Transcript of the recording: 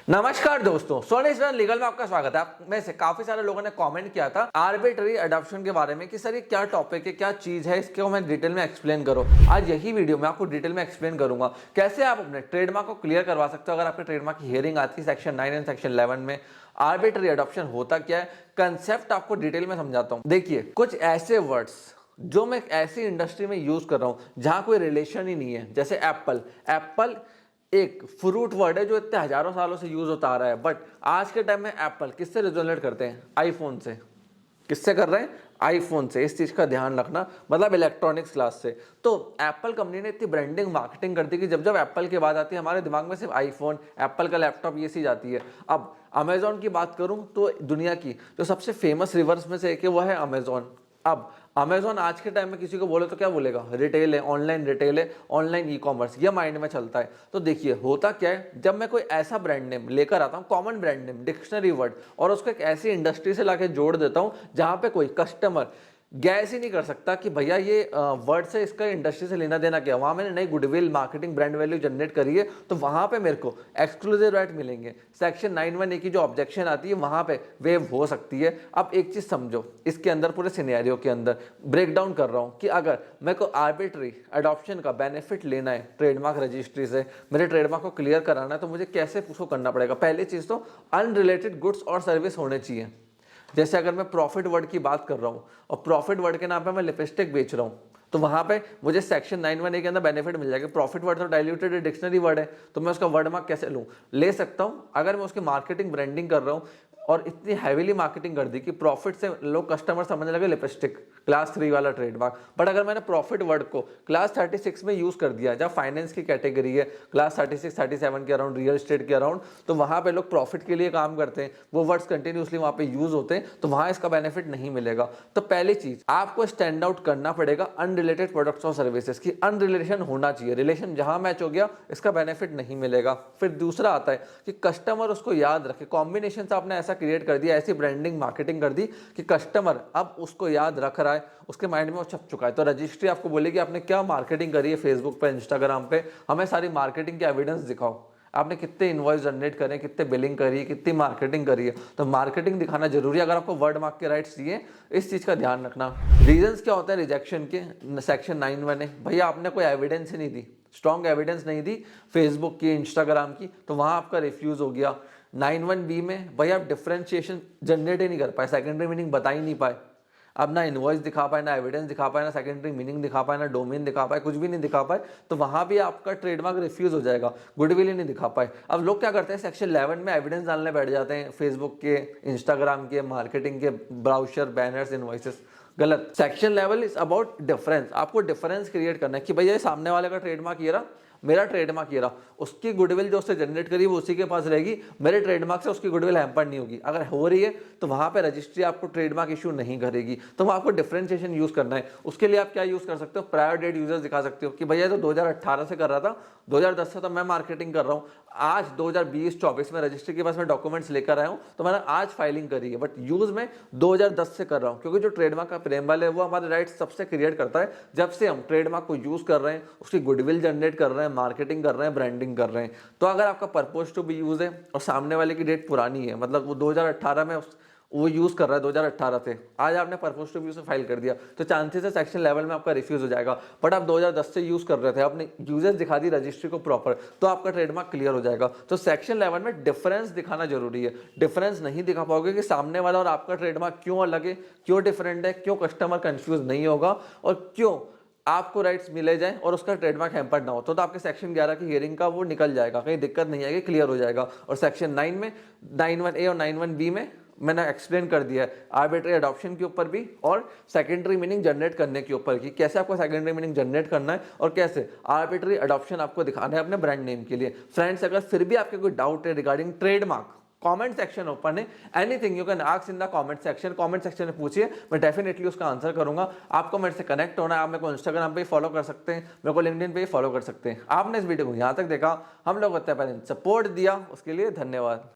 नमस्कार दोस्तों, सोनी लीगल में आपका स्वागत है। आप में से काफी सारे लोगों ने कमेंट किया था आर्बिट्री अडॉप्शन के बारे में कि सर ये क्या टॉपिक है, क्या चीज है, इसको मैं डिटेल में एक्सप्लेन करो। आज यही वीडियो में आपको डिटेल में एक्सप्लेन करूंगा कैसे आप अपने ट्रेडमार्क को क्लियर करवा सकते हो। अगर आपके ट्रेडमार्क की हियरिंग आती है सेक्शन 9 एंड सेक्शन 11 में, आर्बिट्री अडॉप्शन होता क्या है, कंसेप्ट आपको डिटेल में समझाता हूँ। देखिए, कुछ ऐसे वर्ड्स जो मैं ऐसी इंडस्ट्री में यूज कर रहा हूँ जहां कोई रिलेशन ही नहीं है, जैसे एप्पल एक फ्रूट वर्ड है जो इतने हजारों सालों से यूज होता आ रहा है, बट आज के टाइम में एप्पल किससे रिजोनेट करते हैं? आईफोन से। किससे कर रहे हैं? आईफोन से। इस चीज का ध्यान रखना, मतलब इलेक्ट्रॉनिक्स क्लास से। तो एप्पल कंपनी ने इतनी ब्रांडिंग मार्केटिंग कर दी कि जब जब एप्पल की बात आती है हमारे दिमाग में सिर्फ आईफोन, एप्पल का लैपटॉप ये चीज आती है। अब अमेजोन की बात करूं तो दुनिया की जो सबसे फेमस रिवर्स में से एक है वो है अमेजोन। अब अमेजोन आज के टाइम में किसी को बोले तो क्या बोलेगा? रिटेल है, ऑनलाइन रिटेल है, ऑनलाइन ई कॉमर्स, ये माइंड में चलता है। तो देखिए होता क्या है, जब मैं कोई ऐसा ब्रांड नेम लेकर आता हूँ, common brand name, dictionary word, और उसको एक ऐसी इंडस्ट्री से लाके जोड़ देता हूँ जहां पे कोई कस्टमर गैस ही नहीं कर सकता कि भैया ये वर्ड से इसका इंडस्ट्री से लेना देना क्या। वहां मैंने नई goodwill, marketing, brand value generate करी है, तो वहां पे मेरे को एक्सक्लूसिव राइट मिलेंगे। सेक्शन 9(1)(a) की जो ऑब्जेक्शन आती है वहां पे वेव हो सकती है। अब एक चीज समझो, इसके अंदर पूरे सिनेरियो के अंदर ब्रेक डाउन कर रहा हूं कि अगर मेरे को आर्बिट्री अडॉप्शन का बेनिफिट लेना है ट्रेडमार्क रजिस्ट्री से, मेरे ट्रेडमार्क को क्लियर कराना है, तो मुझे कैसे उसको करना पड़ेगा? पहली चीज तो अनरिलेटेड गुड्स और सर्विस होने चाहिए। जैसे अगर मैं प्रॉफिट वर्ड की बात कर रहा हूँ और प्रॉफिट वर्ड के नाम पे मैं लिपस्टिक बेच रहा हूँ, तो वहां पे मुझे सेक्शन 9(1)(a) के अंदर बेनिफिट मिल जाएगा। प्रॉफिट वर्ड तो डाइल्यूटेड डिक्शनरी वर्ड है, तो मैं उसका वर्ड मार्क कैसे लूँ? ले सकता हूँ अगर मैं उसकी मार्केटिंग, ब्रांडिंग कर रहा हूँ और इतनी हैवीली मार्केटिंग कर दी कि प्रॉफिट से लोग, कस्टमर समझने लगे लिपस्टिक, क्लास 3 वाला ट्रेडमार्क। बट अगर मैंने प्रॉफिट वर्ड को क्लास 36 में यूज कर दिया, जहाँ फाइनेंस की कैटेगरी है, क्लास 36, 37 के अराउंड, रियल एस्टेट के अराउंड, तो वहां पे लोग प्रॉफिट के लिए काम करते हैं, वो वर्ड्स कंटिन्यूसली वहां पे यूज होते हैं, तो वहां इसका बेनिफिट नहीं मिलेगा। तो पहली चीज आपको स्टैंड आउट करना पड़ेगा अनरिलेटेड प्रोडक्ट्स और सर्विसेज की। अनरिलेशन होना चाहिए, रिलेशन जहां मैच हो गया इसका बेनिफिट नहीं मिलेगा। फिर दूसरा आता है कि कस्टमर उसको याद रखे। कॉम्बिनेशन से आपने ऐसा क्रिएट कर दिया, ऐसी ब्रांडिंग मार्केटिंग कर दी कि कस्टमर अब उसको याद रख रहा है, उसके माइंड में वो छप चुका है। तो रजिस्ट्री आपको बोलेगी आपने क्या मार्केटिंग करी है, फेसबुक पे, इंस्टाग्राम पे, हमें सारी मार्केटिंग के एविडेंस दिखाओ। आपने कितने इनवॉइस जनरेट करे, कितने बिलिंग करी है, कितनी मार्केटिंग करी है, तो मार्केटिंग दिखाना जरूरी है अगर आपको वर्ड मार्क के राइट्स चाहिए। इस चीज का ध्यान रखना। रीजंस क्या होता है रिजेक्शन के? सेक्शन 9(1) भैया आपने कोई एविडेंस ही नहीं दी, स्ट्रॉन्ग एविडेंस नहीं दी फेसबुक की, इंस्टाग्राम की, तो वहां आपका रिफ्यूज हो गया। 9(1)(b) में भैया आप डिफरेंशिएशन जनरेट ही नहीं कर पाए, सेकेंडरी मीनिंग बता ही नहीं पाए। अब ना इनवॉइस दिखा पाए, ना एविडेंस दिखा पाए, ना सेकेंडरी मीनिंग दिखा पाए, ना डोमेन दिखा पाए, कुछ भी नहीं दिखा पाए, तो वहां भी आपका ट्रेडमार्क रिफ्यूज हो जाएगा। गुडविल ही नहीं दिखा पाए। अब लोग क्या करते हैं, सेक्शन 11 में एविडेंस डालने बैठ जाते हैं, फेसबुक के, इंस्टाग्राम के, मार्केटिंग के, ब्राउचर, बैनर्स, इनवॉइसेस। गलत। Section level is about difference. आपको डिफरेंस क्रिएट करना है कि भैया सामने वाले का ट्रेडमार्क ये रहा, मेरा ट्रेडमार्क ये रहा, उसकी गुडविल जो उससे जनरेट करी वो उसी के पास रहेगी, मेरे ट्रेडमार्क से उसकी गुडविल हैम्पर नहीं होगी। अगर हो रही है तो वहां पे रजिस्ट्री आपको ट्रेडमार्क इशू नहीं करेगी। तो वहां आपको डिफरेंशिएशन यूज करना है। उसके लिए आप क्या यूज कर सकते हो? प्रायर डेट यूजर्स दिखा सकते हो कि भैया तो 2018 से कर रहा था, 2010 से तो मैं मार्केटिंग कर रहा हूँ, आज 2020-24 में रजिस्ट्री के पास मैं डॉक्यूमेंट्स लेकर आया हूँ, तो मैंने आज फाइलिंग करी है, बट यूज में 2010 से कर रहा हूँ, क्योंकि जो ट्रेडमार्क का प्रेम्बल है वो हमारे राइट्स सबसे क्रिएट करता है जब से हम ट्रेडमार्क को यूज कर रहे हैं, उसकी गुडविल जनरेट कर रहे हैं, मार्केटिंग कर रहे हैं, ब्रांडिंग कर रहे हैं। तो अगर आपका पर्पज टू बी यूज है और सामने वाले की डेट पुरानी है, मतलब वो 2018 में वो यूज कर रहा है 2018 से, आज आपने पर्पज टू बी यूज से फाइल कर दिया, तो चांसेस है सेक्शन लेवल में आपका रिफ्यूज हो जाएगा। बट आप 2010 से यूज कर रहे थे, आपने यूजेस दिखा दी रजिस्ट्री को प्रॉपर, तो आपका ट्रेडमार्क क्लियर हो जाएगा। तो सेक्शन लेवल में डिफरेंस दिखाना जरूरी है। डिफरेंस नहीं दिखा पाओगे कि सामने वाला और आपका ट्रेडमार्क क्यों अलग है, क्यों डिफरेंट है, क्यों कस्टमर कंफ्यूज नहीं होगा, और क्यों आपको राइट्स मिले जाएं और उसका ट्रेडमार्क हैम्पर ना हो, तो आपके सेक्शन 11 की हियरिंग का वो निकल जाएगा, कहीं दिक्कत नहीं आएगी, क्लियर हो जाएगा। और सेक्शन 9 में 9(1)(a) और 9(1)(b) में मैंने एक्सप्लेन कर दिया है आर्बिट्री अडॉप्शन के ऊपर भी और सेकेंडरी मीनिंग जनरेट करने के ऊपर कि कैसे आपको सेकेंडरी मीनिंग जनरेट करना है और कैसे आर्बिट्री अडॉप्शन आपको दिखाना है अपने ब्रांड नेम के लिए। फ्रेंड्स, अगर फिर भी आपके कोई डाउट है regarding trademark, comment section open है, anything you can ask in the comment section. Comment section में पूछिए, मैं डेफिनेटली उसका आंसर करूंगा। आपको मेरे से कनेक्ट होना है, आप मेरे को इंस्टाग्राम पे ही फॉलो कर सकते हैं, मेरे को लिंक्डइन पे ही फॉलो कर सकते हैं। आपने इस वीडियो को यहाँ तक देखा, हम लोग सपोर्ट दिया, उसके लिए धन्यवाद।